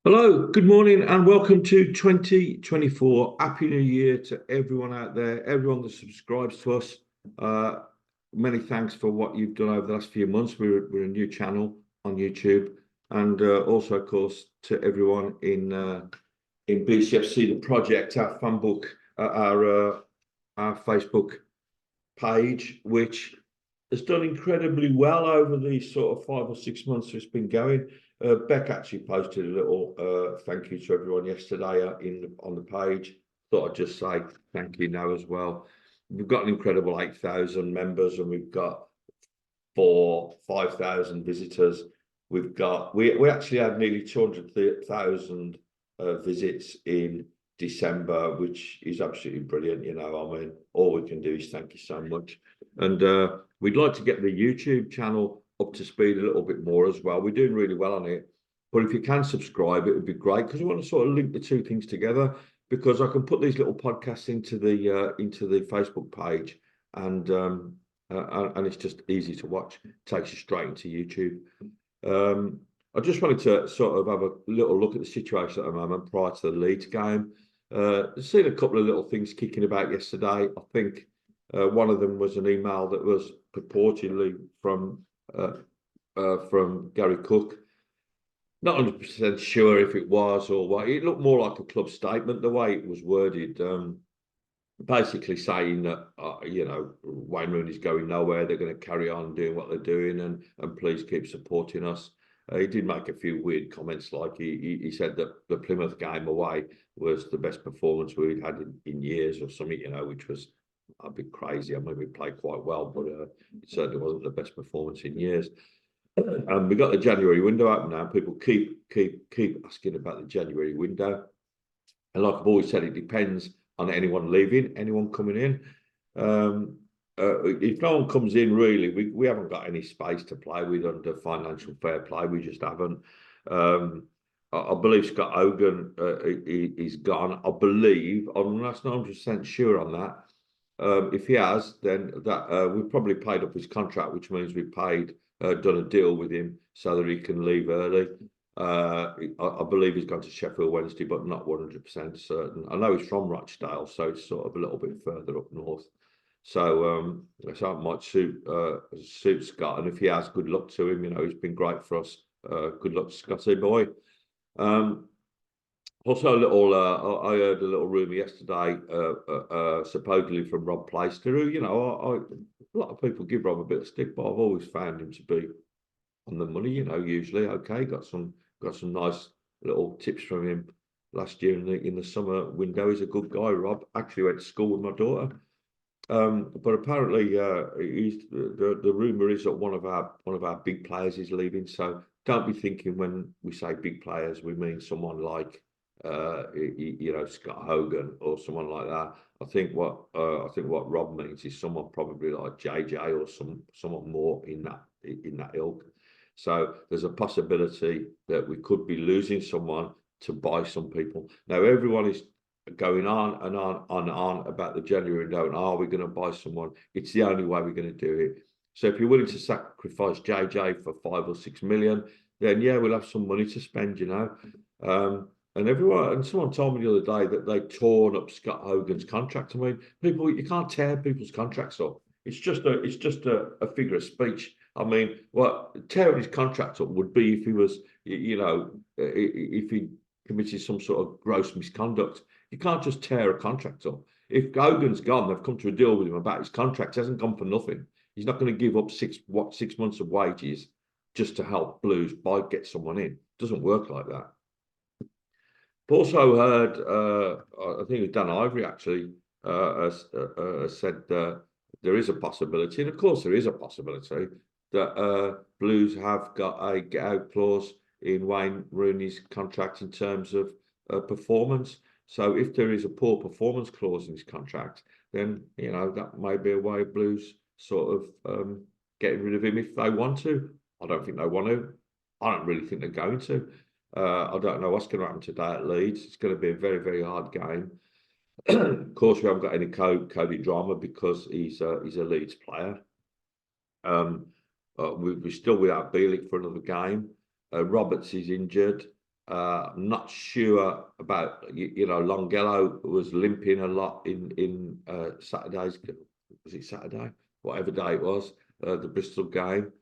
Hello, good morning, and welcome to 2024. Happy New Year to everyone out there, everyone that subscribes to us. Uh, Many thanks for what you've done over the last few months. We're a new channel on YouTube, and also, of course, to everyone in BCFC, the project, our fan book, our Facebook page, which has done incredibly well over the sort of 5 or 6 months it's been going. Beck actually posted a little thank you to everyone yesterday on the page. Thought I'd just say thank you now as well. We've got an incredible 8,000 members, and we've got 5,000 visitors. We actually had nearly 200,000 visits in December, which is absolutely brilliant. I mean, all we can do is thank you so much. And we'd like to get the YouTube channel up to speed a little bit more as well. We're doing really well on it. But if you can subscribe, it would be great, because we want to sort of link the two things together, because I can put these little podcasts into the Facebook page, and it's just easy to watch. It takes you straight into YouTube. I just wanted to sort of have a little look at the situation at the moment prior to the Leeds game. Seen a couple of little things kicking about yesterday. I think one of them was an email that was purportedly from Gary Cook. Not 100% sure if it was or what. It looked more like a club statement, the way it was worded. Basically saying that Wayne Rooney's going nowhere. They're going to carry on doing what they're doing, and please keep supporting us. He did make a few weird comments, like he said that the Plymouth game away was the best performance we'd had in years or something, which was a bit crazy. I mean, we played quite well, but it certainly wasn't the best performance in years. And we got the January window open now. People keep asking about the January window, and like I've always said, it depends on anyone leaving, anyone coming in. If no one comes in, really, we haven't got any space to play with under financial fair play. We just haven't. I believe Scott Hogan is gone. I believe, I'm not 100% sure on that. If he has, then that we've probably paid up his contract, which means we've done a deal with him so that he can leave early. I believe he's gone to Sheffield Wednesday, but not 100% certain. I know he's from Rochdale, so it's sort of a little bit further up north. So it might suit Scott, and if he has, good luck to him. He's been great for us. Good luck to Scotty boy. Also, I heard a little rumour yesterday, supposedly from Rob Playster, who, a lot of people give Rob a bit of stick, but I've always found him to be on the money. Usually okay. Got some nice little tips from him last year in the summer window. He's a good guy. Rob actually went to school with my daughter. But apparently, the rumor is that one of our big players is leaving. So don't be thinking when we say big players, we mean someone like Scott Hogan or someone like that. I think what Rob means is someone probably like JJ or someone more in that ilk. So there's a possibility that we could be losing someone to buy some people. Now everyone is going on and on about the January window, and are we going to buy someone? It's the only way we're going to do it. So if you're willing to sacrifice JJ for 5 or 6 million, then yeah, we'll have some money to spend, and someone told me the other day that they'd torn up Scott Hogan's contract. I mean, you can't tear people's contracts up. It's just a figure of speech. I mean, what tearing his contract up would be if he was, if he committed some sort of gross misconduct. You can't just tear a contract up. If Hogan's gone, they've come to a deal with him about his contract. It hasn't gone for nothing. He's not going to give up 6 months of wages just to help Blues get someone in. It doesn't work like that. I've also heard, I think it was Dan Ivory actually, said there is a possibility, and of course there is a possibility, that Blues have got a get-out clause in Wayne Rooney's contract in terms of performance. So if there is a poor performance clause in his contract, then, that may be a way of Blues sort of getting rid of him if they want to. I don't think they want to. I don't really think they're going to. I don't know what's going to happen today at Leeds. It's going to be a very, very hard game. Of course, we haven't got any Cody drama because he's a Leeds player. We're still without Bielik for another game. Roberts is injured. I'm not sure about, Longello was limping a lot in Saturday's, was it Saturday? Whatever day it was, the Bristol game.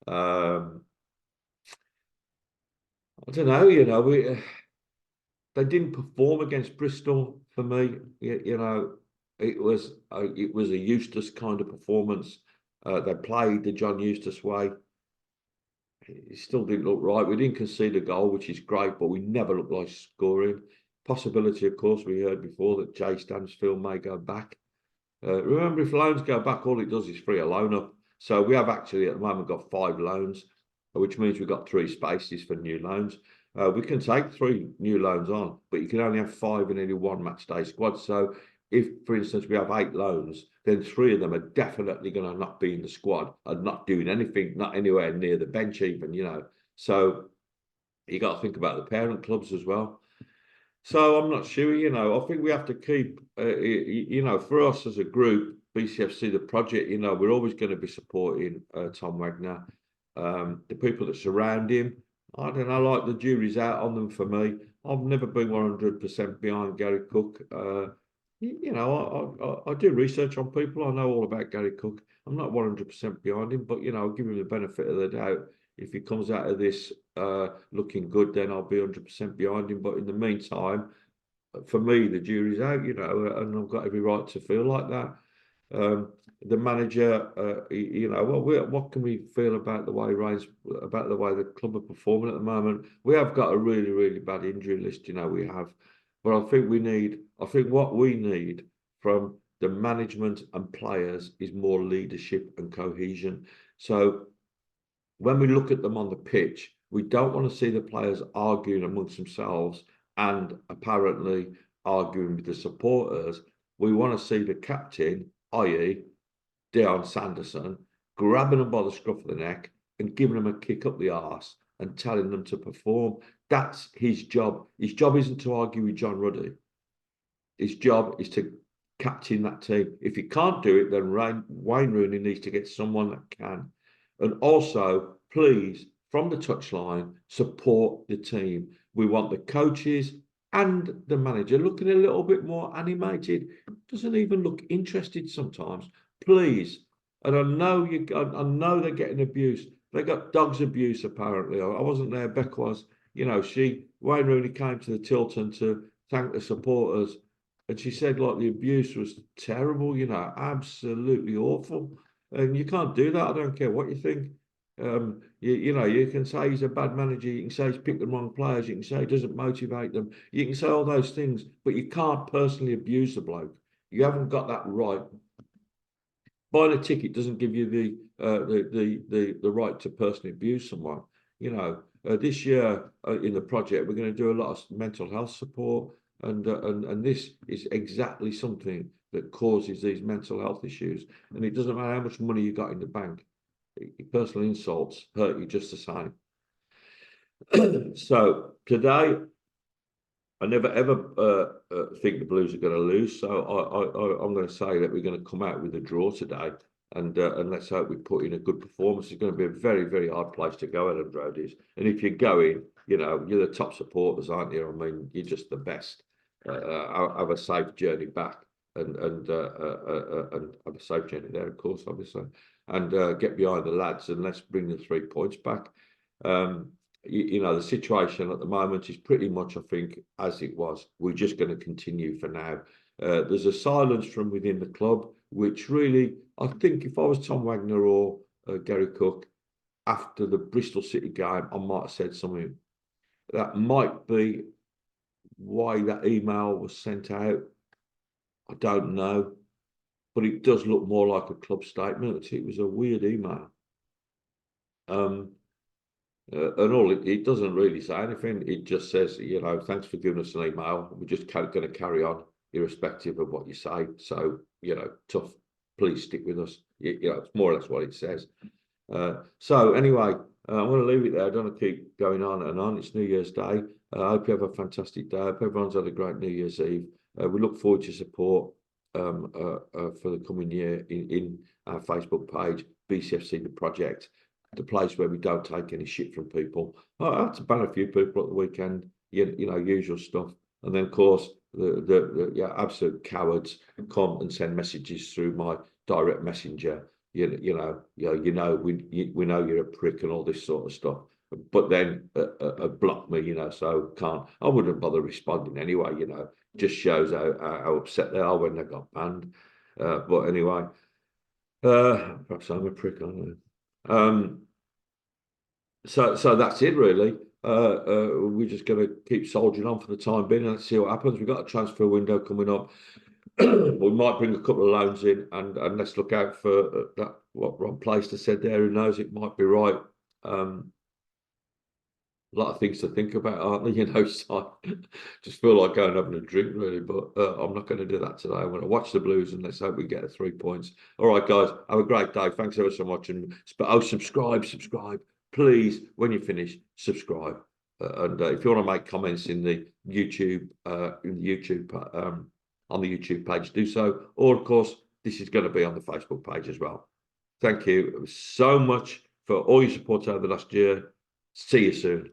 I don't know, they didn't perform against Bristol for me. It was a Eustace kind of performance. They played the John Eustace way. It still didn't look right. We didn't concede a goal, which is great, but we never looked like scoring. Possibility, of course, we heard before that Jay Stansfield may go back. Remember, if loans go back, all it does is free a loan up. So we have actually at the moment got 5 loans, which means we've got 3 spaces for new loans. We can take 3 new loans on, but you can only have 5 in any one match day squad. So if, for instance, we have 8 loans, then 3 of them are definitely going to not be in the squad and not doing anything, not anywhere near the bench even. So you got to think about the parent clubs as well. So I'm not sure, I think we have to keep, for us as a group, BCFC, the project, we're always going to be supporting Tom Wagner. The people that surround him, I don't know, like the jury's out on them for me. I've never been 100% behind Gary Cook. I do research on people. I know all about Gary Cook. I'm not 100% behind him, but, I'll give him the benefit of the doubt. If he comes out of this looking good, then I'll be 100% behind him. But in the meantime, for me, the jury's out, and I've got every right to feel like that. The manager, what can we feel about the way about the way the club are performing at the moment? We have got a really, really bad injury list, we have. But I think what we need from the management and players is more leadership and cohesion. So when we look at them on the pitch, we don't want to see the players arguing amongst themselves and apparently arguing with the supporters. We want to see the captain, i.e. Dion Sanderson, grabbing them by the scruff of the neck and giving them a kick up the arse and telling them to perform. That's his job. His job isn't to argue with John Ruddy. His job is to captain that team. If he can't do it, then Wayne Rooney needs to get someone that can. And also, please, from the touchline, support the team. We want the coaches and the manager looking a little bit more animated. Doesn't even look interested sometimes. Please. And I know they're getting abuse. They got dogs abuse, apparently. I wasn't there. Beck was. Wayne Rooney came to the Tilton to thank the supporters. And she said, like, the abuse was terrible, absolutely awful. And you can't do that. I don't care what you think. You can say he's a bad manager. You can say he's picked the wrong players. You can say he doesn't motivate them. You can say all those things, but you can't personally abuse the bloke. You haven't got that right. Buying a ticket doesn't give you the right to personally abuse someone. This year in the project, we're going to do a lot of mental health support, and this is exactly something that causes these mental health issues. And it doesn't matter how much money you got in the bank. Personal insults hurt you just the same. So today, I never ever think the Blues are going to lose. So I'm going to say that we're going to come out with a draw today, and let's hope we put in a good performance. It's going to be a very, very hard place to go, Ellen Road is. And if you're going, you're the top supporters, aren't you? I mean, you're just the best. Have a safe journey back, and have a safe journey there, of course, obviously. And get behind the lads, and let's bring the 3 points back. The situation at the moment is pretty much, I think, as it was. We're just going to continue for now. There's a silence from within the club, which really, I think if I was Tom Wagner or Gary Cook, after the Bristol City game, I might have said something. That might be why that email was sent out. I don't know. But it does look more like a club statement. It was a weird email. And all it doesn't really say anything. It just says, thanks for giving us an email. We're just going to carry on, irrespective of what you say. So, tough. Please stick with us. It's more or less what it says. So anyway, I'm going to leave it there. I don't want to keep going on and on. It's New Year's Day. I hope you have a fantastic day. I hope everyone's had a great New Year's Eve. We look forward to support for the coming year in our Facebook page, BCFC the Project, the place where we don't take any shit from people. I had to ban a few people at the weekend. you know, usual stuff. And then, of course, the yeah, absolute cowards come and send messages through my direct messenger. We know you're a prick and all this sort of stuff. But then block me, you know, so I wouldn't bother responding anyway, you know. Just shows how upset they are when they got banned. But anyway, perhaps I'm a prick, aren't I? So that's it really. We're just going to keep soldiering on for the time being and let's see what happens. We've got a transfer window coming up. We might bring a couple of loans in and let's look out for that. What Ron Plaster said there, who knows, it might be right. A lot of things to think about, aren't there? You know, so I just feel like going and having a drink, really. But I'm not going to do that today. I'm going to watch the Blues and let's hope we get 3 points. All right, guys, have a great day. Thanks ever so much. And subscribe, please. When you finish, subscribe. And if you want to make comments in the YouTube, on the YouTube page, do so. Or of course, this is going to be on the Facebook page as well. Thank you so much for all your support over the last year. See you soon.